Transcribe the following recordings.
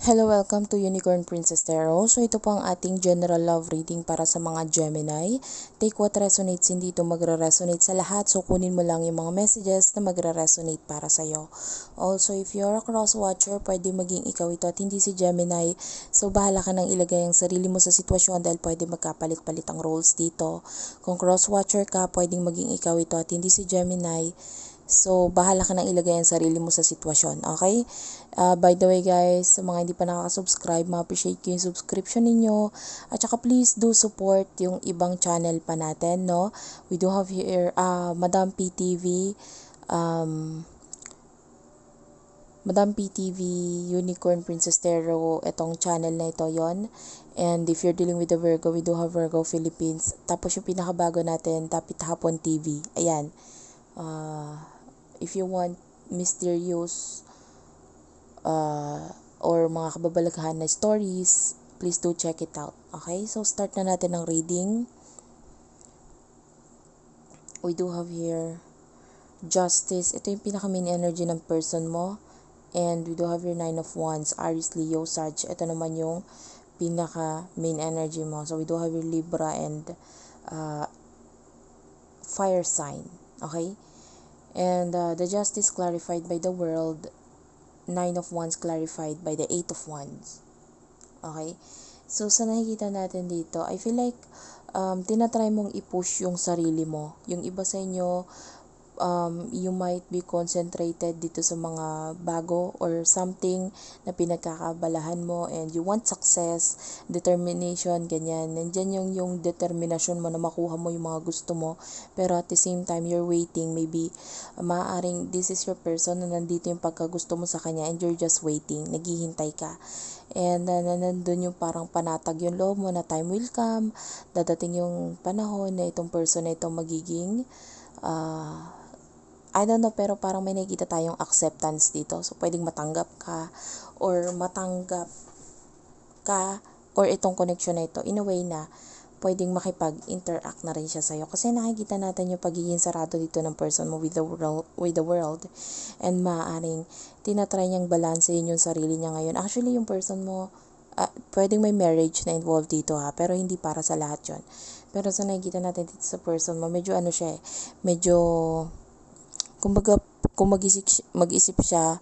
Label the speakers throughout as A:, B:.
A: Hello, welcome to Unicorn Princess Tarot. So ito po ang ating general love reading para sa mga Gemini. Take what resonates, hindi ito magre-resonate sa lahat. So kunin mo lang yung mga messages na magre-resonate para sa'yo. Also, if you're a cross-watcher, pwede maging ikaw ito at hindi si Gemini. So bahala ka nang ilagay ang sarili mo sa sitwasyon dahil pwede magkapalit-palit ang roles dito. Kung cross-watcher ka, pwedeng maging ikaw ito at hindi si Gemini. So, bahala ka nang ilagay ang sarili mo sa sitwasyon, okay? By the way guys, sa mga hindi pa nakaka-subscribe, ma-appreciate ko yung subscription ninyo. At saka please do support yung ibang channel pa natin, no? We do have here, Madam PTV, Madam PTV, Unicorn Princess Tarot, itong channel na ito yon. And if you're dealing with the Virgo, we do have Virgo Philippines. Tapos yung pinakabago natin, Dapithapon TV. Ayan. If you want mysterious or mga kababalaghan na stories, please do check it out. Okay? So, start na natin ang reading. We do have here Justice. Ito yung pinaka-main energy ng person mo. And we do have your Nine of Wands, Aries, Leo, Sag. Ito naman yung pinaka-main energy mo. So, we do have your Libra and fire sign. Okay? And the Justice clarified by the World, Nine of Wands clarified by the Eight of Wands. Okay? So, sa nakikita natin dito, I feel like tinatry mong i-push yung sarili mo. Yung iba sa inyo, you might be concentrated dito sa mga bago or something na pinagkakabalahan mo and you want success, determination, ganyan. Nandyan yung determination mo na makuha mo yung mga gusto mo. Pero at the same time, you're waiting. Maybe, maaaring this is your person na nandito yung pagkagusto mo sa kanya and you're just waiting. Naghihintay ka. And nandun yung parang panatag yung loob mo na time will come. Dadating yung panahon na itong person na itong magiging I don't know, pero parang may nakikita tayong acceptance dito. So, pwedeng matanggap ka or itong connection na ito in a way na pwedeng makipag-interact na rin siya sa'yo. Kasi nakikita natin yung pagiging sarado dito ng person mo with the world. And maaaring tinatry niyang balansehin yung sarili niya ngayon. Actually, yung person mo, pwedeng may marriage na involved dito pero hindi para sa lahat yon. Pero sa nakikita natin dito sa person mo, medyo siya medyo kumbaga, kung mag-isip siya,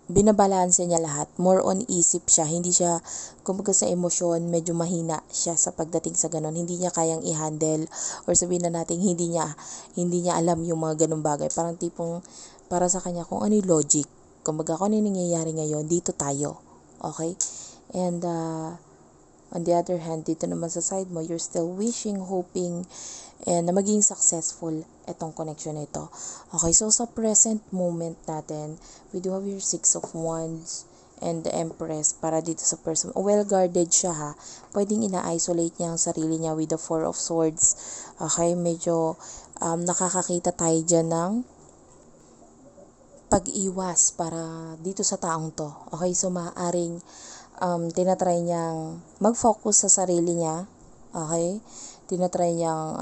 A: binabalanse niya lahat. More on isip siya. Hindi siya, kumbaga sa emosyon, medyo mahina siya sa pagdating sa ganun. Hindi niya kayang i-handle or sabihin na natin, hindi niya alam yung mga ganung bagay. Parang tipong, para sa kanya, kung ano yung logic. Kumbaga, kung ano yung nangyayari ngayon, dito tayo. Okay? And, on the other hand, dito naman sa side mo, you're still wishing, hoping, and na maging successful itong connection na ito. Okay, so sa present moment natin, we do have your Six of Wands and the Empress para dito sa person. Well-guarded siya ha. Pwedeng ina-isolate niya ang sarili niya with the Four of Swords. Okay, medyo nakakakita tayo dyan ng pag-iwas para dito sa taong to. Okay, so maaaring tinatry niyang mag-focus sa sarili niya. Okay? Tinatry niyang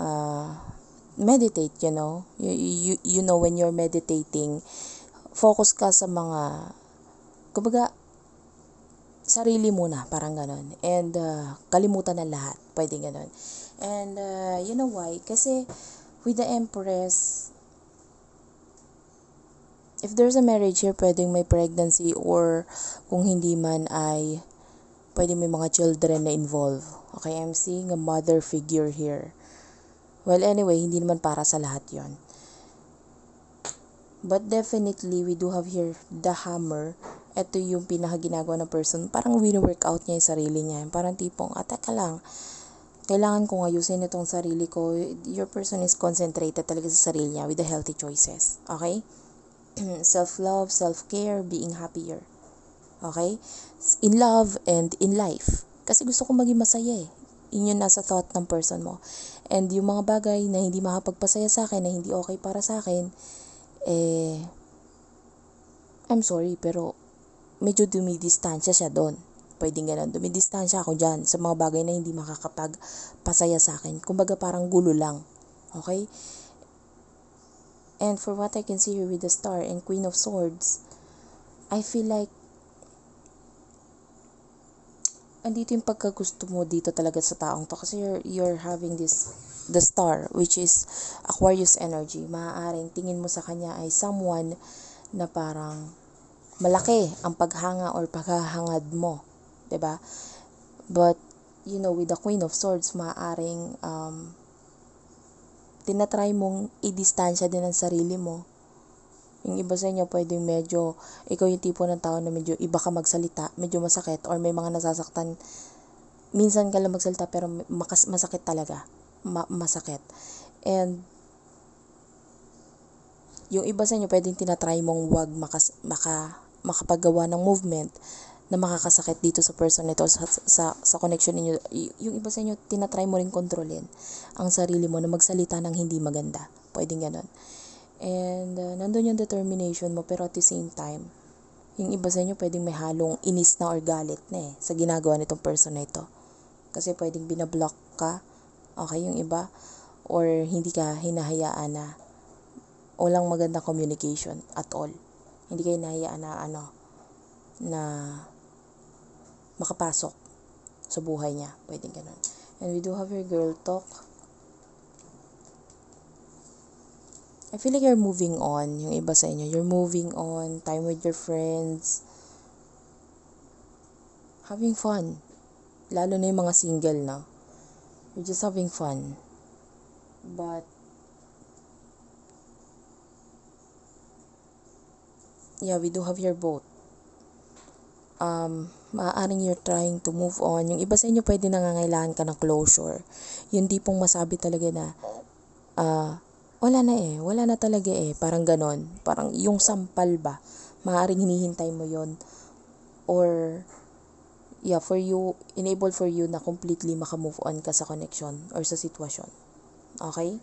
A: meditate, you know. You know when you're meditating, focus ka sa mga, kumbaga, sarili muna, parang ganon. And kalimutan ng lahat. Pwede ganon. And you know why? Kasi with the Empress, if there's a marriage here, pwedeng may pregnancy or kung hindi man ay pwedeng may mga children na involved. Okay, I'm seeing a mother figure here. Well, anyway, hindi naman para sa lahat yon. But definitely, we do have here the hammer. Ito yung pinakaginagawa ng person. Parang wino-workout niya yung sarili niya. Parang tipong, teka lang, kailangan kong ayusin itong sarili ko. Your person is concentrated talaga sa sarili niya with the healthy choices. Okay? Self-love, self-care, being happier. Okay? In love and in life. Kasi gusto kong maging masaya eh. Yun yung nasa thought ng person mo. And yung mga bagay na hindi makapagpasaya sa akin, na hindi okay para sa akin, I'm sorry, pero medyo dumidistansya siya doon. Pwedeng ganun. Dumidistansya ako dyan sa mga bagay na hindi makakapagpasaya sa akin. Kumbaga parang gulo lang. Okay? And for what I can see here with the Star and Queen of Swords, I feel like andito yung pagkagusto mo dito talaga sa taong to, kasi you're having the star, which is Aquarius energy. Maaaring tingin mo sa kanya ay someone na parang malaki ang paghanga or paghahangad mo, 'di ba? But with the Queen of Swords, maaaring tinatry mong i-distansya din ang sarili mo. Yung iba sa inyo, pwedeng medyo, ikaw yung tipo ng tao na medyo iba ka magsalita, medyo masakit, or may mga nasasaktan. Minsan ka lang magsalita, pero masakit talaga. Masakit. And, yung iba sa inyo, pwedeng tinatry mong wag makapagawa ng movement na makakasakit dito sa person nito, sa connection ninyo. Yung iba sa inyo, tinatry mo rin kontrolin ang sarili mo na magsalita ng hindi maganda. Pwedeng ganun. And, nandun yung determination mo, pero at the same time, yung iba sa inyo pwedeng may halong inis na or galit na sa ginagawa nitong person na ito. Kasi pwedeng binablock ka, okay, yung iba, or hindi ka hinahayaan na walang magandang communication at all. Hindi ka hinahayaan na makapasok sa buhay niya. Pwedeng ganun. And we do have your girl talk. I feel like you're moving on. Yung iba sa inyo, you're moving on, time with your friends, having fun. Lalo na yung mga single, no? You're just having fun. But, yeah, we do have your both. Maaaring you're trying to move on. Yung iba sa inyo, pwede nangangailangan ka ng closure. Yung tipong masabi talaga na, wala na talaga parang ganon, parang yung sampal ba, maaaring hinihintay mo yon, or enable for you na completely makamove on ka sa connection or sa sitwasyon, okay?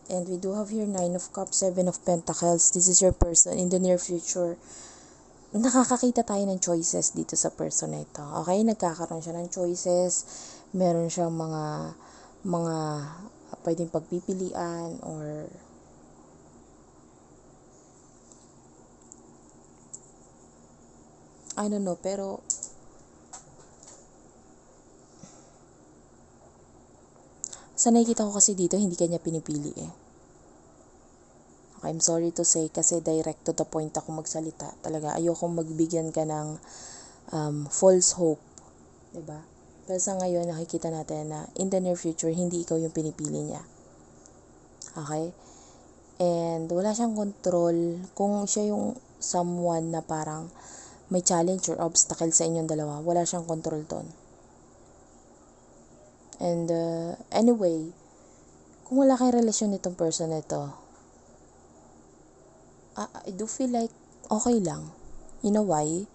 A: And we do have here 9 of Cups, 7 of Pentacles. This is your person in the near future. Nakakakita tayo ng choices dito sa person na ito, okay? Nagkakaroon siya ng choices, meron siyang mga pwedeng pagpipilian, or I don't know, pero sa nakikita ko kasi dito, hindi kanya pinipili okay, I'm sorry to say, kasi direct to the point ako magsalita. Talaga, ayokong magbigyan ka ng false hope, diba? Pero sa ngayon, nakikita natin na in the near future, hindi ikaw yung pinipili niya. Okay? And wala siyang control kung siya yung someone na parang may challenge or obstacle sa inyong dalawa. Wala siyang control doon. And anyway, kung wala kayong relasyon nitong person na ito, I do feel like okay lang. You know why?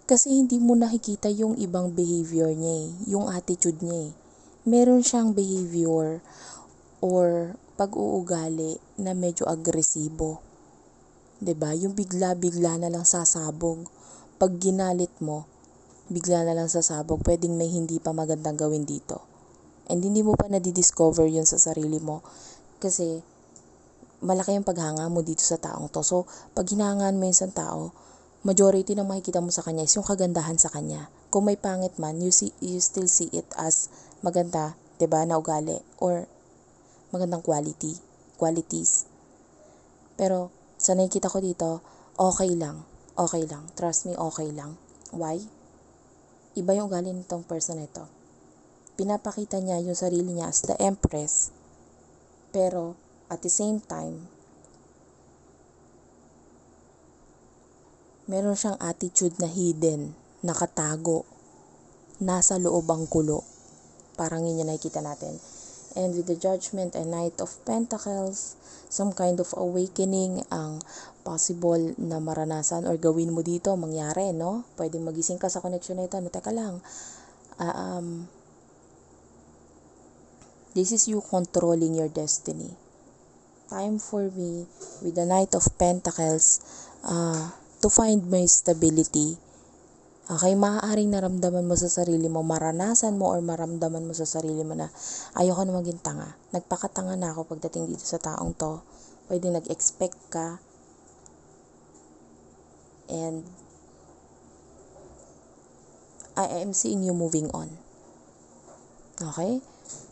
A: Kasi hindi mo nakikita yung ibang behavior niya yung attitude niya Meron siyang behavior or pag-uugali na medyo agresibo. 'Di ba? Yung bigla-bigla na lang sasabog. Pag ginalit mo, bigla na lang sasabog. Pwedeng may hindi pa magandang gawin dito. And hindi mo pa nadidiscover yun sa sarili mo. Kasi malaki yung paghanga mo dito sa taong to. So, pag hinahangaan mo yung isang tao, majority ng makikita mo sa kanya is yung kagandahan sa kanya. Kung may pangit man, you still see it as maganda, 'di ba, na ugali or magandang qualities. Pero sa nakikita ko dito, okay lang. Okay lang. Trust me, okay lang. Why? Iba yung ugali nitong person na ito. Pinapakita niya yung sarili niya as the Empress. Pero at the same time, meron siyang attitude na hidden, nakatago, nasa loob ang kulo. Parang yun yung nakikita natin. And with the Judgment and Knight of Pentacles, some kind of awakening ang possible na maranasan or gawin mo dito, mangyari, no? Pwedeng magising ka sa connection na ito. No, teka lang. This is you controlling your destiny. Time for me, with the Knight of Pentacles, to find my stability. Okay, maaaring naramdaman mo sa sarili mo, maranasan mo or maramdaman mo sa sarili mo na ayoko na maging tanga. Nagpakatanga na ako pagdating dito sa taong to. Pwede nag-expect ka And I am seeing you moving on. Okay?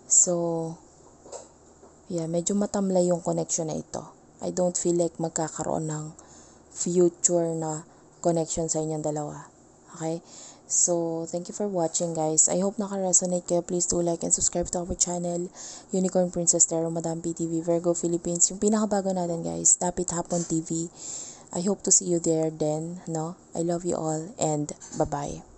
A: So, yeah, medyo matamlay yung connection na ito. I don't feel like magkakaroon ng future na connection sa inyong dalawa. Okay? So, thank you for watching, guys. I hope naka-resonate kayo. Please do like and subscribe to our channel, Unicorn Princess Tarot, Madam PTV, Virgo Philippines. Yung pinakabago natin, guys, Dapithapon TV. I hope to see you there then, no? I love you all and bye-bye.